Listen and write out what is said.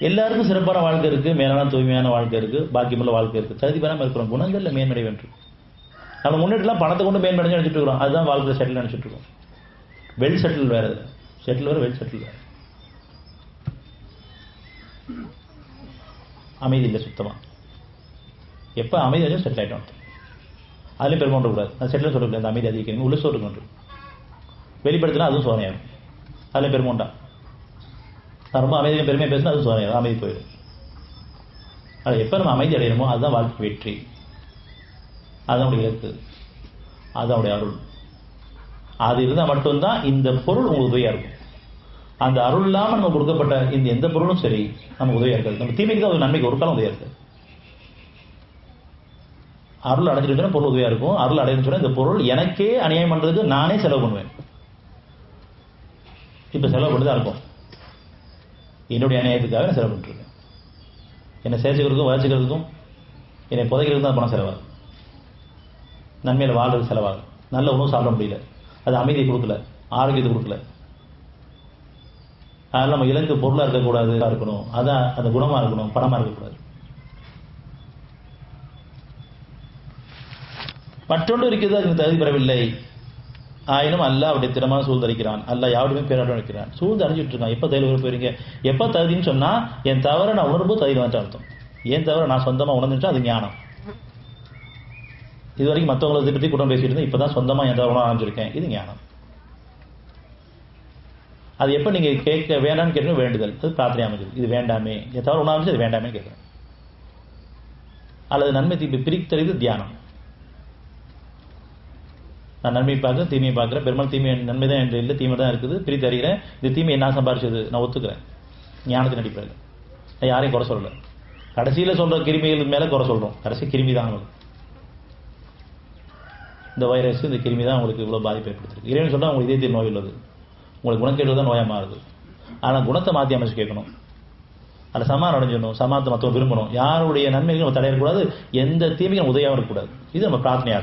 எல்லாருக்கும் சிறப்பான வாழ்க்கை இருக்கு, மேலான தூய்மையான வாழ்க்கை இருக்கு, பாக்கியமுள்ள வாழ்க்கை இருக்கு. தகுதி பெறாமல் இருக்கிறோம். குணங்கள்ல மேன்மடை வென்று நம்ம முன்னேற்றலாம் பணத்தை கொண்டு மேன்மடைஞ்சு நினைச்சிட்டு இருக்கிறோம். அதுதான் வாழ்க்கையில் செட்டில் நினைச்சிட்டு இருக்கோம். வெல் செட்டில் வேற, செட்டில் வேற, வெல் செட்டில் வேற. அமைதி இல்லை சுத்தமா. எப்ப அமைதி ஆச்சும் செட்டில் ஆயிட்டோம். அதுலயும் பெருமை கூடாது. நான் செட்டில் சொல்லக்கூடாது. அந்த அமைதி அதிகரிக்கணும், உள்ள சொல்லணும். வெளிப்படுத்தினா அதுவும் சோதனையாகும். அதுலயும் பெருமை உண்டா? ரொம்ப அமைதியாக பெருமையாக பேசினா அது சோதனையாகும், அமைதி போயிடும். அது எப்ப நம்ம அமைதி அடையணுமோ அதுதான் வாழ்க்கை வெற்றி. அதனுடைய இலக்கு, அதனுடைய அருள். அது இருந்தால் மட்டும்தான் இந்த பொருள் உங்களுக்கு உதவியா இருக்கும். அந்த அருள் இல்லாமல் நம்ம கொடுக்கப்பட்ட இந்த எந்த பொருளும் சரி நமக்கு உதவியா இருக்காது. நம்ம தீமைக்கு தான் ஒரு நன்மைக்கு ஒரு காலம் உதவியா இருக்காது. அருள் அடைஞ்சிருச்சுன்னா பொருள் உதவியா இருக்கும். அருள் அடைஞ்சுன்னா இந்த பொருள் எனக்கே அநியாயம் பண்றதுக்கு நானே செலவு பண்ணுவேன். இப்ப செலவு பண்ணிதான் இருக்கும். என்னுடைய அநியாயத்துக்காக நான் செலவு பண்ணிருக்கேன். என்னை சேர்த்துக்கிறதுக்கும் வளர்ச்சிக்கிறதுக்கும் என்னை புதைக்கிறதுக்கு தான் பணம் செலவாகும். நன்மையில வாழ்றது செலவாகும். நல்ல உணவு சாப்பிட முடியல, அது அமைதியை கொடுக்கல, ஆரோக்கியத்தை கொடுக்கல. அதனால நம்ம இலக்கு பொருளா இருக்கக்கூடாது, இருக்கணும். அதான் அந்த குணமா இருக்கணும், பணமா இருக்கக்கூடாது. மற்றொன்று இருக்கிறது, அதுக்கு தகுதி பெறவில்லை. ஆயினும் அல்லாஹ் அவருடைய திறமான சூழ்ந்தரிக்கிறான். அல்லாஹ் யாருமே பேராட்டம் வைக்கிறான். சூழ்ந்து அடைஞ்சிட்டு இருக்கான். எப்ப தகுதி போயிருங்க, எப்ப தகுதின்னு சொன்னா என் தவிர நான் உணர்வு தகுதி வந்து அர்த்தம். ஏன் தவிர நான் சொந்தமா உணர்ந்துச்சா அது ஞானம். இது வரைக்கும் மற்றவங்களை பற்றி கூட்டம் பேசிட்டு இருந்தேன். இப்பதான் சொந்தமா என் தவிர உணர ஆரம்பிச்சிருக்கேன். இது ஞானம். அது எப்ப நீங்க கேட்க வேண்டாம்னு கேட்க வேண்டுதல், அது பிரார்த்தனை அமைஞ்சது. இது வேண்டாமே, என் தவிர உணர்ந்து அது வேண்டாமே கேட்கிறேன். அல்லது நன்மை தீமை பிரித்தறிவது தியானம். நான் நன்மையை பார்க்குறேன், தீமையை பார்க்குறேன். பெரும்பாலும் தீமை நன்மை தான் என்று இல்லை, தீமை தான் இருக்குது. பிரித்து அறிகிறேன். இந்த தீமையை நான் சம்பாரிச்சது, நான் ஒத்துக்கிறேன். ஞானத்தின் அடிப்படையில் நான் யாரையும் குறை சொல்லலை. கடைசியில் சொல்ற கிருமிகள் மேலே குறை சொல்றோம். கடைசி கிருமி தான் உங்களுக்கு, இந்த வைரஸ், இந்த கிருமி தான் உங்களுக்கு இவ்வளோ பாதிப்பு ஏற்படுத்திருக்கு. இறைவன் சொல்றா உங்களுக்கு இதயத்தில் நோய் உள்ளது, உங்களுக்கு குணக்கேடு தான் நோயாக மாறுது. ஆனால் குணத்தை மாற்றி அமைச்சு கேட்கணும். அதில் சமாதானம் அடைஞ்சிடணும், சமாதானத்தை மற்றவங்க விரும்பணும். யாருடைய நன்மைகளும் நம்ம தடையக்கூடாது, எந்த தீமையும் உதவியாகவும் இருக்கக்கூடாது. இது நம்ம பிரார்த்தனையாக